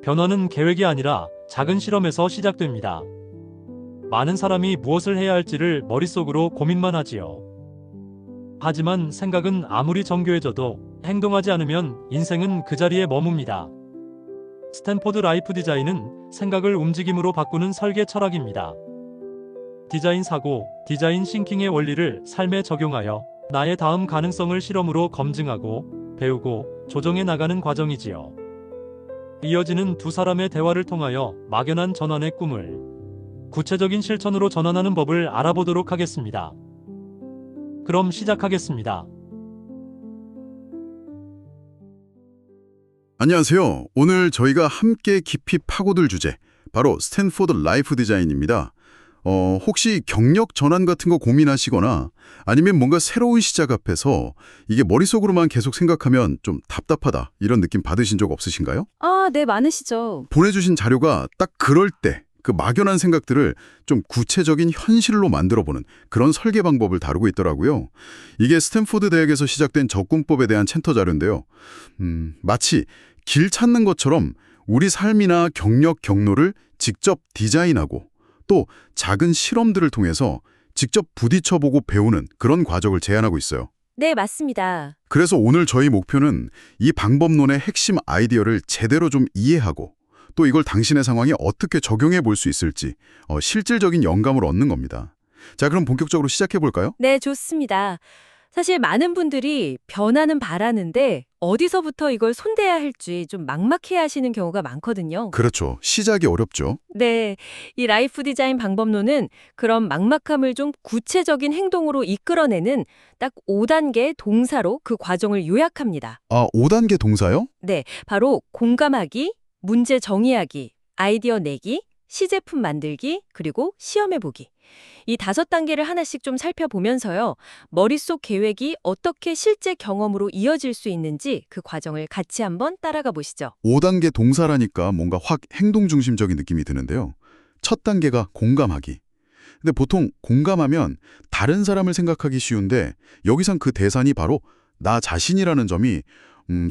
변화는 계획이 아니라 작은 실험에서 시작됩니다. 많은 사람이 무엇을 해야 할지를 머릿속으로 고민만 하지요. 하지만 생각은 아무리 정교해져도 행동하지 않으면 인생은 그 자리에 머뭅니다. 스탠포드 라이프 디자인은 생각을 움직임으로 바꾸는 설계 철학입니다. 디자인 사고, 디자인 싱킹의 원리를 삶에 적용하여 나의 다음 가능성을 실험으로 검증하고 배우고 조정해 나가는 과정이지요. 이어지는 두 사람의 대화를 통하여 막연한 전환의 꿈을 구체적인 실천으로 전환하는 법을 알아보도록 하겠습니다. 그럼 시작하겠습니다. 안녕하세요. 오늘 저희가 함께 깊이 파고들 주제, 바로 스탠포드 라이프 디자인입니다. 혹시 경력 전환 같은 거 고민하시거나 아니면 뭔가 새로운 시작 앞에서 이게 머릿속으로만 계속 생각하면 좀 답답하다 이런 느낌 받으신 적 없으신가요? 네, 많으시죠. 보내주신 자료가 딱 그럴 때 그 막연한 생각들을 좀 구체적인 현실로 만들어보는 그런 설계 방법을 다루고 있더라고요. 이게 스탠포드 대학에서 시작된 접근법에 대한 챕터 자료인데요. 마치 길 찾는 것처럼 우리 삶이나 경력, 경로를 직접 디자인하고 또 작은 실험들을 통해서 직접 부딪혀보고 배우는 그런 과정을 제안하고 있어요. 네, 맞습니다. 그래서 오늘 저희 목표는 이 방법론의 핵심 아이디어를 제대로 좀 이해하고 또 이걸 당신의 상황에 어떻게 적용해 볼 수 있을지 실질적인 영감을 얻는 겁니다. 자, 그럼 본격적으로 시작해 볼까요? 네, 좋습니다. 사실 많은 분들이 변화는 바라는데 어디서부터 이걸 손대야 할지 좀 막막해 하시는 경우가 많거든요. 그렇죠. 시작이 어렵죠. 네, 이 라이프 디자인 방법론은 그런 막막함을 좀 구체적인 행동으로 이끌어내는 딱 5단계 동사로 그 과정을 요약합니다. 5단계 동사요? 네, 바로 공감하기, 문제 정의하기, 아이디어 내기, 시제품 만들기, 그리고 시험해보기. 이 5단계를 하나씩 좀 살펴보면서요. 머릿속 계획이 어떻게 실제 경험으로 이어질 수 있는지 그 과정을 같이 한번 따라가 보시죠. 5단계 동사라니까 뭔가 확 행동 중심적인 느낌이 드는데요. 첫 단계가 공감하기. 근데 보통 공감하면 다른 사람을 생각하기 쉬운데 여기선 그 대상이 바로 나 자신이라는 점이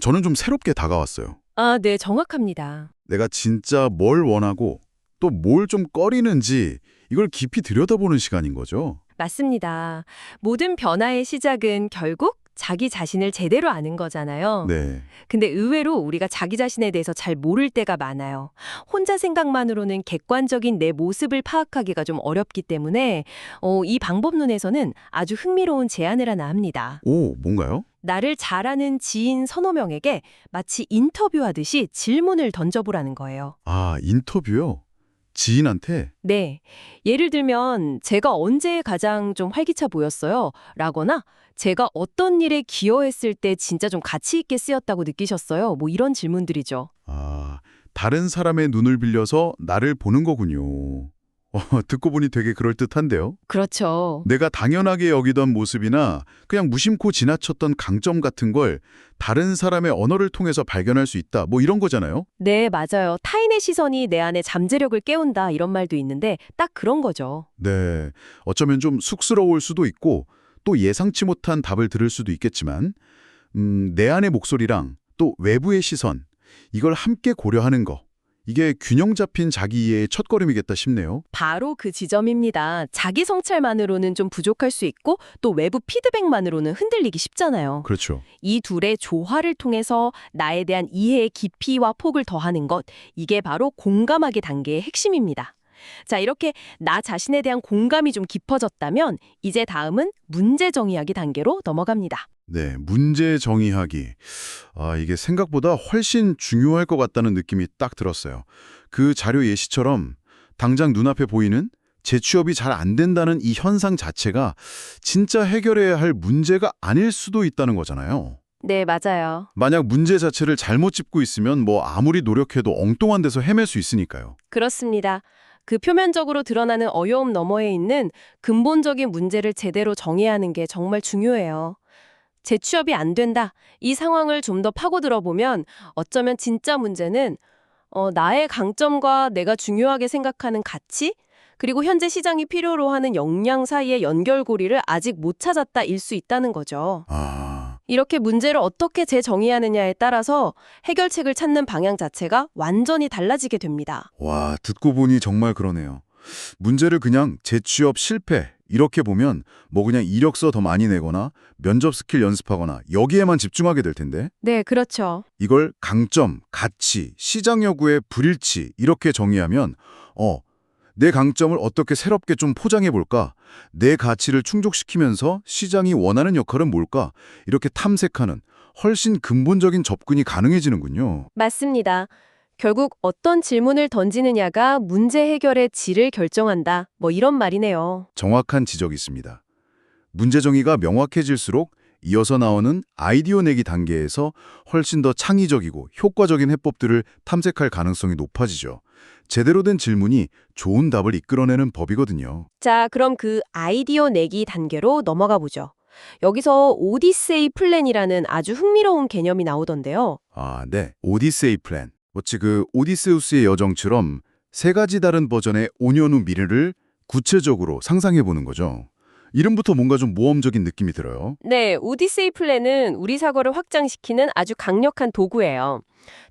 저는 좀 새롭게 다가왔어요. 네, 정확합니다. 내가 진짜 뭘 원하고 또 뭘 좀 꺼리는지 이걸 깊이 들여다보는 시간인 거죠. 맞습니다. 모든 변화의 시작은 결국 자기 자신을 제대로 아는 거잖아요. 네. 근데 의외로 우리가 자기 자신에 대해서 잘 모를 때가 많아요. 혼자 생각만으로는 객관적인 내 모습을 파악하기가 좀 어렵기 때문에 이 방법론에서는 아주 흥미로운 제안을 하나 합니다. 뭔가요? 나를 잘 아는 지인 서너 명에게 마치 인터뷰하듯이 질문을 던져보라는 거예요. 인터뷰요? 지인한테? 네. 예를 들면 제가 언제 가장 좀 활기차 보였어요? 라거나 제가 어떤 일에 기여했을 때 진짜 좀 가치 있게 쓰였다고 느끼셨어요? 뭐 이런 질문들이죠. 다른 사람의 눈을 빌려서 나를 보는 거군요. 듣고 보니 되게 그럴듯한데요. 그렇죠. 내가 당연하게 여기던 모습이나 그냥 무심코 지나쳤던 강점 같은 걸 다른 사람의 언어를 통해서 발견할 수 있다. 뭐 이런 거잖아요. 네, 맞아요. 타인의 시선이 내 안에 잠재력을 깨운다 이런 말도 있는데 딱 그런 거죠. 네. 어쩌면 좀 쑥스러울 수도 있고 또 예상치 못한 답을 들을 수도 있겠지만 내 안의 목소리랑 또 외부의 시선 이걸 함께 고려하는 거. 이게 균형 잡힌 자기 이해의 첫걸음이겠다 싶네요. 바로 그 지점입니다. 자기 성찰만으로는 좀 부족할 수 있고 또 외부 피드백만으로는 흔들리기 쉽잖아요. 그렇죠. 이 둘의 조화를 통해서 나에 대한 이해의 깊이와 폭을 더하는 것, 이게 바로 공감하기 단계의 핵심입니다. 자, 이렇게 나 자신에 대한 공감이 좀 깊어졌다면 이제 다음은 문제 정의하기 단계로 넘어갑니다. 네, 문제 정의하기. 이게 생각보다 훨씬 중요할 것 같다는 느낌이 딱 들었어요. 그 자료 예시처럼 당장 눈앞에 보이는 재취업이 잘 안 된다는 이 현상 자체가 진짜 해결해야 할 문제가 아닐 수도 있다는 거잖아요. 네, 맞아요. 만약 문제 자체를 잘못 짚고 있으면 뭐 아무리 노력해도 엉뚱한 데서 헤맬 수 있으니까요. 그렇습니다. 그 표면적으로 드러나는 어려움 너머에 있는 근본적인 문제를 제대로 정의해야 하는 게 정말 중요해요. 재취업이 안 된다. 이 상황을 좀 더 파고들어 보면 어쩌면 진짜 문제는 나의 강점과 내가 중요하게 생각하는 가치, 그리고 현재 시장이 필요로 하는 역량 사이의 연결고리를 아직 못 찾았다일 수 있다는 거죠. 이렇게 문제를 어떻게 재정의하느냐에 따라서 해결책을 찾는 방향 자체가 완전히 달라지게 됩니다. 와, 듣고 보니 정말 그러네요. 문제를 그냥 재취업 실패 이렇게 보면 뭐 그냥 이력서 더 많이 내거나 면접 스킬 연습하거나 여기에만 집중하게 될 텐데 네, 그렇죠. 이걸 강점, 가치, 시장 여부의 불일치 이렇게 정의하면 내 강점을 어떻게 새롭게 좀 포장해 볼까? 내 가치를 충족시키면서 시장이 원하는 역할은 뭘까? 이렇게 탐색하는 훨씬 근본적인 접근이 가능해지는군요. 맞습니다. 결국 어떤 질문을 던지느냐가 문제 해결의 질을 결정한다. 뭐 이런 말이네요. 정확한 지적이 있습니다. 문제 정의가 명확해질수록 이어서 나오는 아이디어 내기 단계에서 훨씬 더 창의적이고 효과적인 해법들을 탐색할 가능성이 높아지죠. 제대로 된 질문이 좋은 답을 이끌어내는 법이거든요. 자, 그럼 그 아이디어 내기 단계로 넘어가 보죠. 여기서 오디세이 플랜이라는 아주 흥미로운 개념이 나오던데요. 아, 네. 오디세이 플랜. 마치 그 오디세우스의 여정처럼 세 가지 다른 버전의 5년 후 미래를 구체적으로 상상해 보는 거죠. 이름부터 뭔가 좀 모험적인 느낌이 들어요. 네, 오디세이 플랜은 우리 사고를 확장시키는 아주 강력한 도구예요.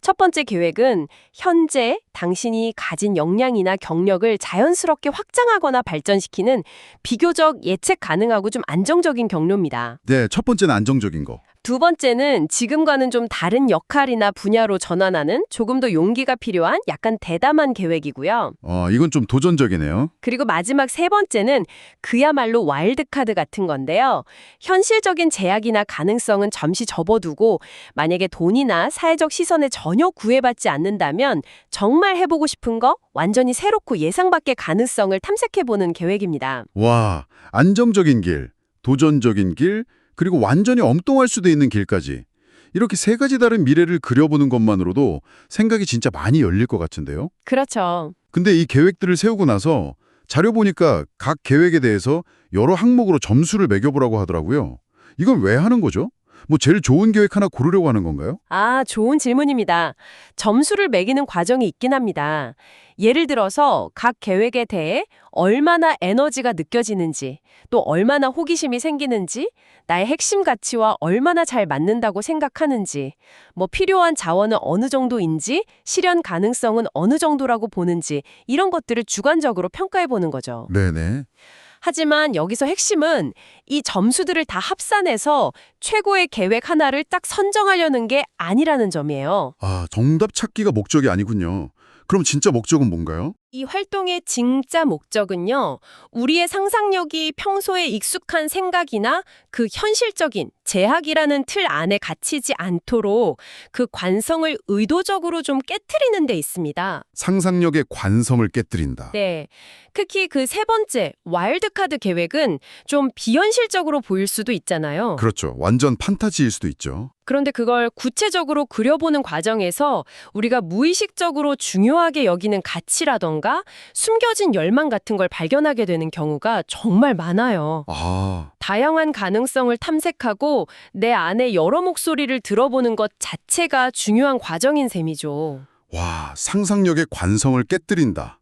첫 번째 계획은 현재 당신이 가진 역량이나 경력을 자연스럽게 확장하거나 발전시키는 비교적 예측 가능하고 좀 안정적인 경로입니다. 네, 첫 번째는 안정적인 거. 두 번째는 지금과는 좀 다른 역할이나 분야로 전환하는 조금 더 용기가 필요한 약간 대담한 계획이고요. 이건 좀 도전적이네요. 그리고 마지막 세 번째는 그야말로 와일드카드 같은 건데요. 현실적인 제약이나 가능성은 잠시 접어두고 만약에 돈이나 사회적 시선에 전혀 구애받지 않는다면 정말 해보고 싶은 거 완전히 새롭고 예상 밖의 가능성을 탐색해보는 계획입니다. 와, 안정적인 길, 도전적인 길, 그리고 완전히 엉뚱할 수도 있는 길까지. 이렇게 세 가지 다른 미래를 그려보는 것만으로도 생각이 진짜 많이 열릴 것 같은데요. 그렇죠. 근데 이 계획들을 세우고 나서 자료 보니까 각 계획에 대해서 여러 항목으로 점수를 매겨보라고 하더라고요. 이건 왜 하는 거죠? 뭐 제일 좋은 계획 하나 고르려고 하는 건가요? 아, 좋은 질문입니다. 점수를 매기는 과정이 있긴 합니다. 예를 들어서 각 계획에 대해 얼마나 에너지가 느껴지는지, 또 얼마나 호기심이 생기는지, 나의 핵심 가치와 얼마나 잘 맞는다고 생각하는지, 뭐 필요한 자원은 어느 정도인지, 실현 가능성은 어느 정도라고 보는지 이런 것들을 주관적으로 평가해 보는 거죠. 네네. 하지만 여기서 핵심은 이 점수들을 다 합산해서 최고의 계획 하나를 딱 선정하려는 게 아니라는 점이에요. 아, 정답 찾기가 목적이 아니군요. 그럼 진짜 목적은 뭔가요? 이 활동의 진짜 목적은요, 우리의 상상력이 평소에 익숙한 생각이나 그 현실적인 제약이라는 틀 안에 갇히지 않도록 그 관성을 의도적으로 좀 깨트리는 데 있습니다. 상상력의 관성을 깨뜨린다. 네. 특히 그 세 번째, 와일드카드 계획은 좀 비현실적으로 보일 수도 있잖아요. 그렇죠. 완전 판타지일 수도 있죠. 그런데 그걸 구체적으로 그려보는 과정에서 우리가 무의식적으로 중요하게 여기는 가치라던가 숨겨진 열망 같은 걸 발견하게 되는 경우가 정말 많아요. 아, 다양한 가능성을 탐색하고 내 안에 여러 목소리를 들어보는 것 자체가 중요한 과정인 셈이죠. 와, 상상력의 관성을 깨뜨린다.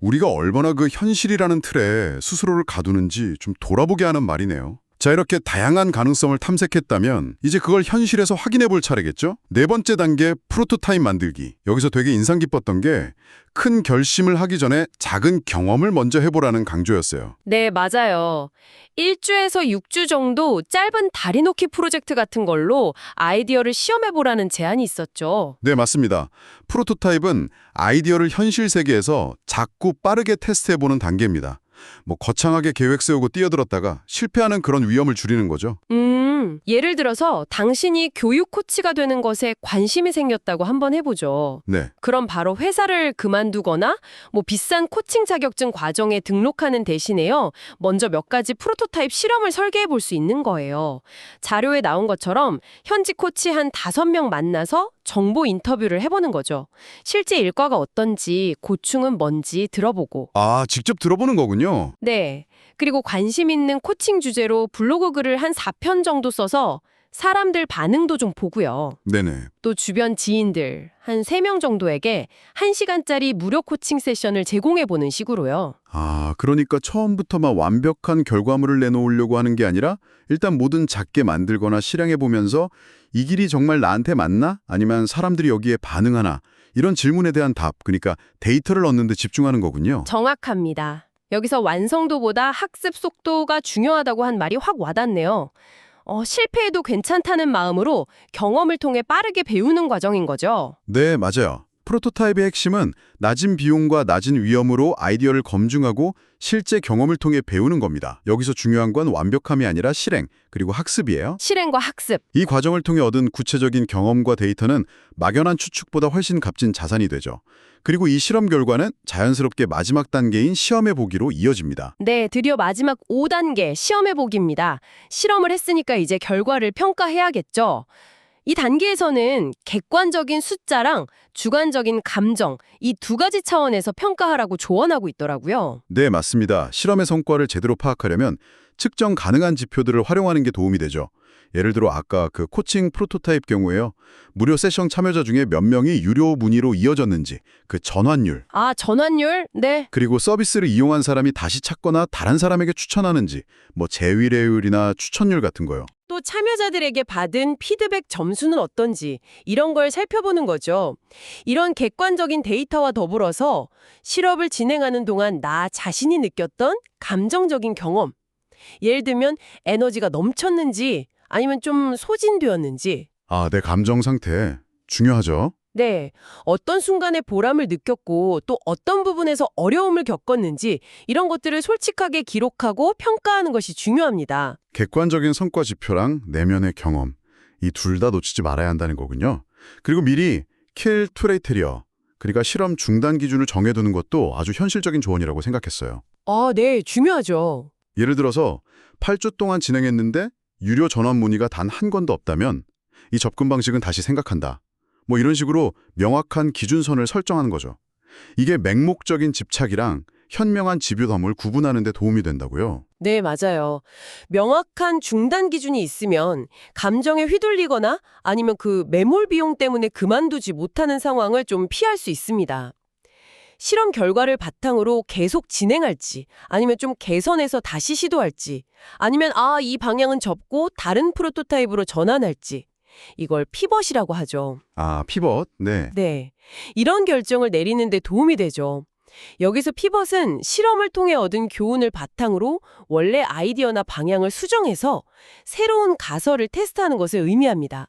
우리가 얼마나 그 현실이라는 틀에 스스로를 가두는지 좀 돌아보게 하는 말이네요. 자, 이렇게 다양한 가능성을 탐색했다면 이제 그걸 현실에서 확인해 볼 차례겠죠? 네 번째 단계 프로토타입 만들기. 여기서 되게 인상 깊었던 게 큰 결심을 하기 전에 작은 경험을 먼저 해보라는 강조였어요. 네, 맞아요. 1주에서 6주 정도 짧은 다리 놓기 프로젝트 같은 걸로 아이디어를 시험해보라는 제안이 있었죠. 네, 맞습니다. 프로토타입은 아이디어를 현실 세계에서 작고 빠르게 테스트해보는 단계입니다. 뭐 거창하게 계획 세우고 뛰어들었다가 실패하는 그런 위험을 줄이는 거죠. 예를 들어서 당신이 교육 코치가 되는 것에 관심이 생겼다고 한번 해보죠. 네. 그럼 바로 회사를 그만두거나 뭐 비싼 코칭 자격증 과정에 등록하는 대신에요. 먼저 몇 가지 프로토타입 실험을 설계해 볼 수 있는 거예요. 자료에 나온 것처럼 현지 코치 한 5명 만나서 정보 인터뷰를 해보는 거죠. 실제 일과가 어떤지, 고충은 뭔지 들어보고. 아, 직접 들어보는 거군요. 네. 그리고 관심 있는 코칭 주제로 블로그 글을 한 4편 정도 써서 사람들 반응도 좀 보고요. 네네. 또 주변 지인들 한 3명 정도에게 1시간짜리 무료 코칭 세션을 제공해보는 식으로요. 아, 그러니까 처음부터만 완벽한 결과물을 내놓으려고 하는 게 아니라 일단 뭐든 작게 만들거나 실행해보면서 이 길이 정말 나한테 맞나? 아니면 사람들이 여기에 반응하나? 이런 질문에 대한 답, 그러니까 데이터를 얻는 데 집중하는 거군요. 정확합니다. 여기서 완성도보다 학습 속도가 중요하다고 한 말이 확 와닿네요. 실패해도 괜찮다는 마음으로 경험을 통해 빠르게 배우는 과정인 거죠. 네, 맞아요. 프로토타입의 핵심은 낮은 비용과 낮은 위험으로 아이디어를 검증하고 실제 경험을 통해 배우는 겁니다. 여기서 중요한 건 완벽함이 아니라 실행, 그리고 학습이에요. 실행과 학습. 이 과정을 통해 얻은 구체적인 경험과 데이터는 막연한 추측보다 훨씬 값진 자산이 되죠. 그리고 이 실험 결과는 자연스럽게 마지막 단계인 시험해보기로 이어집니다. 네, 드디어 마지막 5단계 시험해보기입니다. 실험을 했으니까 이제 결과를 평가해야겠죠. 이 단계에서는 객관적인 숫자랑 주관적인 감정, 이 2가지 차원에서 평가하라고 조언하고 있더라고요. 네, 맞습니다. 실험의 성과를 제대로 파악하려면 측정 가능한 지표들을 활용하는 게 도움이 되죠. 예를 들어 아까 그 코칭 프로토타입 경우에요. 무료 세션 참여자 중에 몇 명이 유료 문의로 이어졌는지, 그 전환율, 아, 전환율? 네. 그리고 서비스를 이용한 사람이 다시 찾거나 다른 사람에게 추천하는지, 뭐 재의뢰율이나 추천율 같은 거요. 또 참여자들에게 받은 피드백 점수는 어떤지 이런 걸 살펴보는 거죠. 이런 객관적인 데이터와 더불어서 실험을 진행하는 동안 나 자신이 느꼈던 감정적인 경험. 예를 들면 에너지가 넘쳤는지 아니면 좀 소진되었는지. 아, 내 감정 상태 중요하죠. 네, 어떤 순간에 보람을 느꼈고 또 어떤 부분에서 어려움을 겪었는지 이런 것들을 솔직하게 기록하고 평가하는 것이 중요합니다. 객관적인 성과 지표랑 내면의 경험, 이 둘 다 놓치지 말아야 한다는 거군요. 그리고 미리 킬 트레이테리어, 그러니까 실험 중단 기준을 정해두는 것도 아주 현실적인 조언이라고 생각했어요. 아, 네, 중요하죠. 예를 들어서 8주 동안 진행했는데 유료 전원 문의가 단 한 건도 없다면 이 접근 방식은 다시 생각한다. 뭐 이런 식으로 명확한 기준선을 설정하는 거죠. 이게 맹목적인 집착이랑 현명한 집요함을 구분하는 데 도움이 된다고요. 네, 맞아요. 명확한 중단 기준이 있으면 감정에 휘둘리거나 아니면 그 매몰 비용 때문에 그만두지 못하는 상황을 좀 피할 수 있습니다. 실험 결과를 바탕으로 계속 진행할지 아니면 좀 개선해서 다시 시도할지 아니면 이 방향은 접고 다른 프로토타입으로 전환할지 이걸 피벗이라고 하죠. 아, 피벗. 네. 네, 이런 결정을 내리는 데 도움이 되죠. 여기서 피벗은 실험을 통해 얻은 교훈을 바탕으로 원래 아이디어나 방향을 수정해서 새로운 가설을 테스트하는 것을 의미합니다.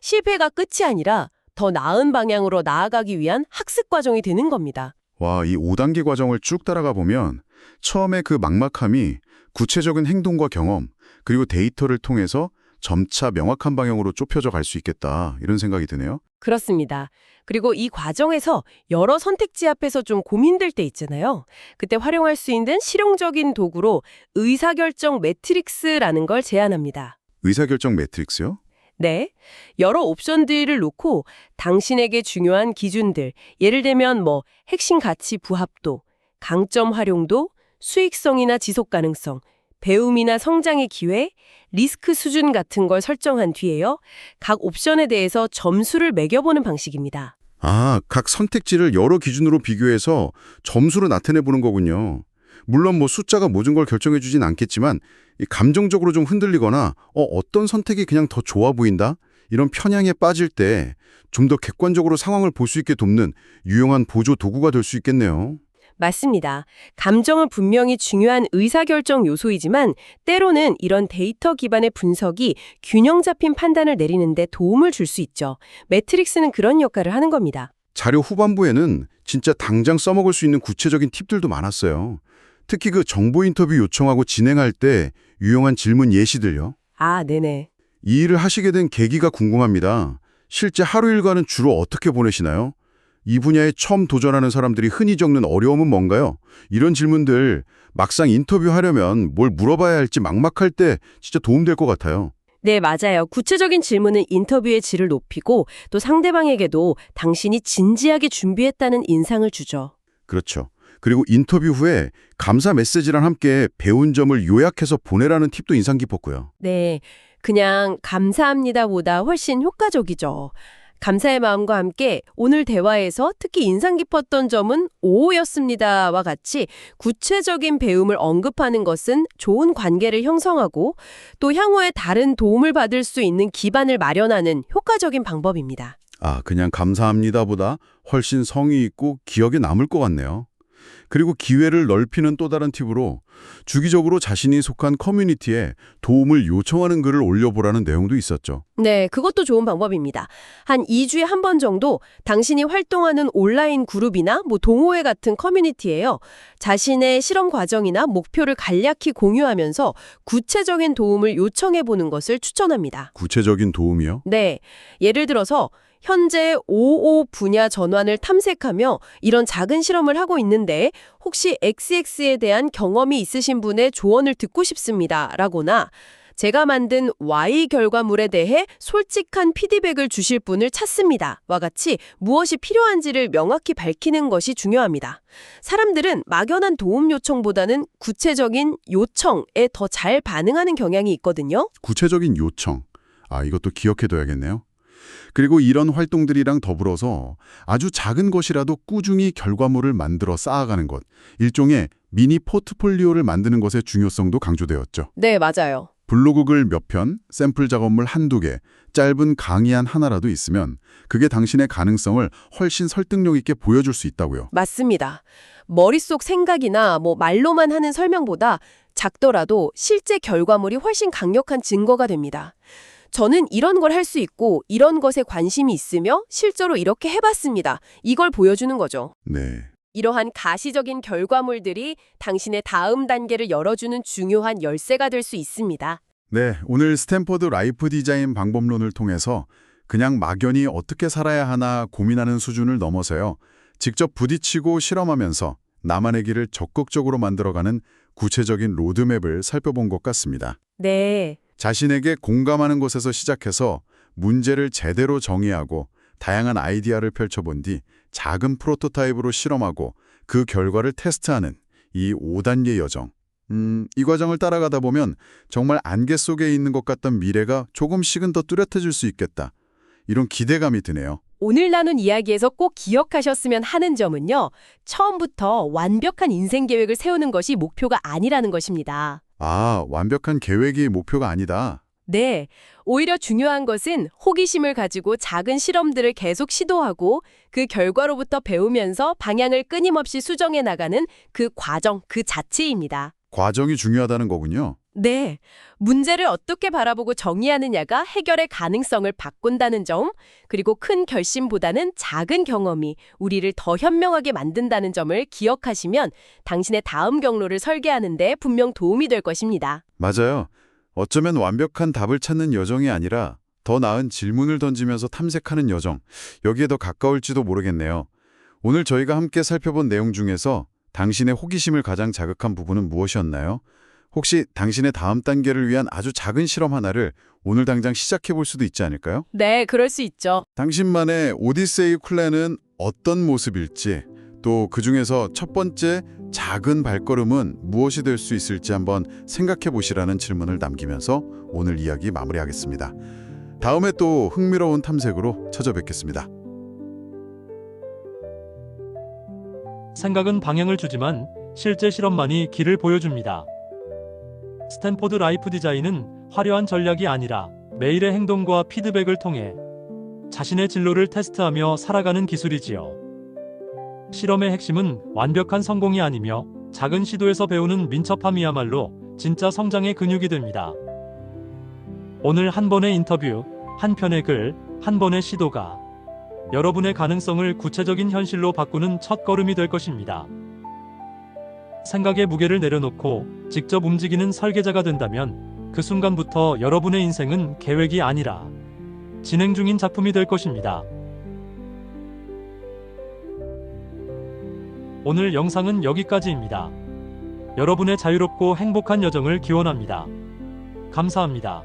실패가 끝이 아니라 더 나은 방향으로 나아가기 위한 학습 과정이 되는 겁니다. 와, 이 5단계 과정을 쭉 따라가 보면 처음에 그 막막함이 구체적인 행동과 경험, 그리고 데이터를 통해서 점차 명확한 방향으로 좁혀져 갈 수 있겠다, 이런 생각이 드네요. 그렇습니다. 그리고 이 과정에서 여러 선택지 앞에서 좀 고민될 때 있잖아요. 그때 활용할 수 있는 실용적인 도구로 의사결정 매트릭스라는 걸 제안합니다. 의사결정 매트릭스요? 네, 여러 옵션들을 놓고 당신에게 중요한 기준들, 예를 들면 핵심 가치 부합도, 강점 활용도, 수익성이나 지속 가능성, 배움이나 성장의 기회, 리스크 수준 같은 걸 설정한 뒤에요. 각 옵션에 대해서 점수를 매겨보는 방식입니다. 아, 각 선택지를 여러 기준으로 비교해서 점수로 나타내보는 거군요. 물론 숫자가 모든 걸 결정해주진 않겠지만 감정적으로 좀 흔들리거나 어떤 선택이 그냥 더 좋아 보인다? 이런 편향에 빠질 때 좀 더 객관적으로 상황을 볼 수 있게 돕는 유용한 보조 도구가 될 수 있겠네요. 맞습니다. 감정은 분명히 중요한 의사결정 요소이지만 때로는 이런 데이터 기반의 분석이 균형 잡힌 판단을 내리는데 도움을 줄 수 있죠. 매트릭스는 그런 역할을 하는 겁니다. 자료 후반부에는 진짜 당장 써먹을 수 있는 구체적인 팁들도 많았어요. 특히 그 정보 인터뷰 요청하고 진행할 때 유용한 질문 예시들요. 아, 네네. 이 일을 하시게 된 계기가 궁금합니다. 실제 하루 일과는 주로 어떻게 보내시나요? 이 분야에 처음 도전하는 사람들이 흔히 겪는 어려움은 뭔가요? 이런 질문들 막상 인터뷰하려면 뭘 물어봐야 할지 막막할 때 진짜 도움될 것 같아요. 네, 맞아요. 구체적인 질문은 인터뷰의 질을 높이고 또 상대방에게도 당신이 진지하게 준비했다는 인상을 주죠. 그렇죠. 그리고 인터뷰 후에 감사 메시지랑 함께 배운 점을 요약해서 보내라는 팁도 인상 깊었고요. 네, 그냥 감사합니다보다 훨씬 효과적이죠. 감사의 마음과 함께 오늘 대화에서 특히 인상 깊었던 점은 오였습니다와 같이 구체적인 배움을 언급하는 것은 좋은 관계를 형성하고 또 향후에 다른 도움을 받을 수 있는 기반을 마련하는 효과적인 방법입니다. 그냥 감사합니다보다 훨씬 성의 있고 기억에 남을 것 같네요. 그리고 기회를 넓히는 또 다른 팁으로 주기적으로 자신이 속한 커뮤니티에 도움을 요청하는 글을 올려보라는 내용도 있었죠. 네, 그것도 좋은 방법입니다. 한 2주에 한 번 정도 당신이 활동하는 온라인 그룹이나 동호회 같은 커뮤니티에요. 자신의 실험 과정이나 목표를 간략히 공유하면서 구체적인 도움을 요청해 보는 것을 추천합니다. 구체적인 도움이요? 네, 예를 들어서 현재 55 분야 전환을 탐색하며 이런 작은 실험을 하고 있는데 혹시 XX에 대한 경험이 있으신 분의 조언을 듣고 싶습니다. 라거나 제가 만든 Y 결과물에 대해 솔직한 피드백을 주실 분을 찾습니다. 와 같이 무엇이 필요한지를 명확히 밝히는 것이 중요합니다. 사람들은 막연한 도움 요청보다는 구체적인 요청에 더 잘 반응하는 경향이 있거든요. 구체적인 요청. 이것도 기억해둬야겠네요. 그리고 이런 활동들이랑 더불어서 아주 작은 것이라도 꾸준히 결과물을 만들어 쌓아가는 것, 일종의 미니 포트폴리오를 만드는 것의 중요성도 강조되었죠. 네, 맞아요. 블로그 글 몇 편, 샘플 작업물 한두 개, 짧은 강의안 하나라도 있으면 그게 당신의 가능성을 훨씬 설득력 있게 보여줄 수 있다고요. 맞습니다. 머릿속 생각이나 말로만 하는 설명보다 작더라도 실제 결과물이 훨씬 강력한 증거가 됩니다. 저는 이런 걸 할 수 있고 이런 것에 관심이 있으며 실제로 이렇게 해봤습니다. 이걸 보여주는 거죠. 네. 이러한 가시적인 결과물들이 당신의 다음 단계를 열어주는 중요한 열쇠가 될 수 있습니다. 네, 오늘 스탠퍼드 라이프 디자인 방법론을 통해서 그냥 막연히 어떻게 살아야 하나 고민하는 수준을 넘어서요. 직접 부딪히고 실험하면서 나만의 길을 적극적으로 만들어가는 구체적인 로드맵을 살펴본 것 같습니다. 네. 자신에게 공감하는 곳에서 시작해서 문제를 제대로 정의하고 다양한 아이디어를 펼쳐본 뒤 작은 프로토타입으로 실험하고 그 결과를 테스트하는 이 5단계 여정. 이 과정을 따라가다 보면 정말 안개 속에 있는 것 같던 미래가 조금씩은 더 뚜렷해질 수 있겠다. 이런 기대감이 드네요. 오늘 나눈 이야기에서 꼭 기억하셨으면 하는 점은요. 처음부터 완벽한 인생 계획을 세우는 것이 목표가 아니라는 것입니다. 완벽한 계획이 목표가 아니다. 네, 오히려 중요한 것은 호기심을 가지고 작은 실험들을 계속 시도하고 그 결과로부터 배우면서 방향을 끊임없이 수정해 나가는 그 과정 그 자체입니다. 과정이 중요하다는 거군요. 네, 문제를 어떻게 바라보고 정의하느냐가 해결의 가능성을 바꾼다는 점, 그리고 큰 결심보다는 작은 경험이 우리를 더 현명하게 만든다는 점을 기억하시면 당신의 다음 경로를 설계하는 데 분명 도움이 될 것입니다. 맞아요. 어쩌면 완벽한 답을 찾는 여정이 아니라 더 나은 질문을 던지면서 탐색하는 여정, 여기에 더 가까울지도 모르겠네요. 오늘 저희가 함께 살펴본 내용 중에서 당신의 호기심을 가장 자극한 부분은 무엇이었나요? 혹시 당신의 다음 단계를 위한 아주 작은 실험 하나를 오늘 당장 시작해 볼 수도 있지 않을까요? 네, 그럴 수 있죠. 당신만의 오디세이 쿨레는 어떤 모습일지, 또 그중에서 첫 번째 작은 발걸음은 무엇이 될 수 있을지 한번 생각해 보시라는 질문을 남기면서 오늘 이야기 마무리하겠습니다. 다음에 또 흥미로운 탐색으로 찾아뵙겠습니다. 생각은 방향을 주지만 실제 실험만이 길을 보여줍니다. 스탠포드 라이프 디자인은 화려한 전략이 아니라 매일의 행동과 피드백을 통해 자신의 진로를 테스트하며 살아가는 기술이지요. 실험의 핵심은 완벽한 성공이 아니며 작은 시도에서 배우는 민첩함이야말로 진짜 성장의 근육이 됩니다. 오늘 한 번의 인터뷰, 한 편의 글, 한 번의 시도가 여러분의 가능성을 구체적인 현실로 바꾸는 첫걸음이 될 것입니다. 생각의 무게를 내려놓고 직접 움직이는 설계자가 된다면 그 순간부터 여러분의 인생은 계획이 아니라 진행 중인 작품이 될 것입니다. 오늘 영상은 여기까지입니다. 여러분의 자유롭고 행복한 여정을 기원합니다. 감사합니다.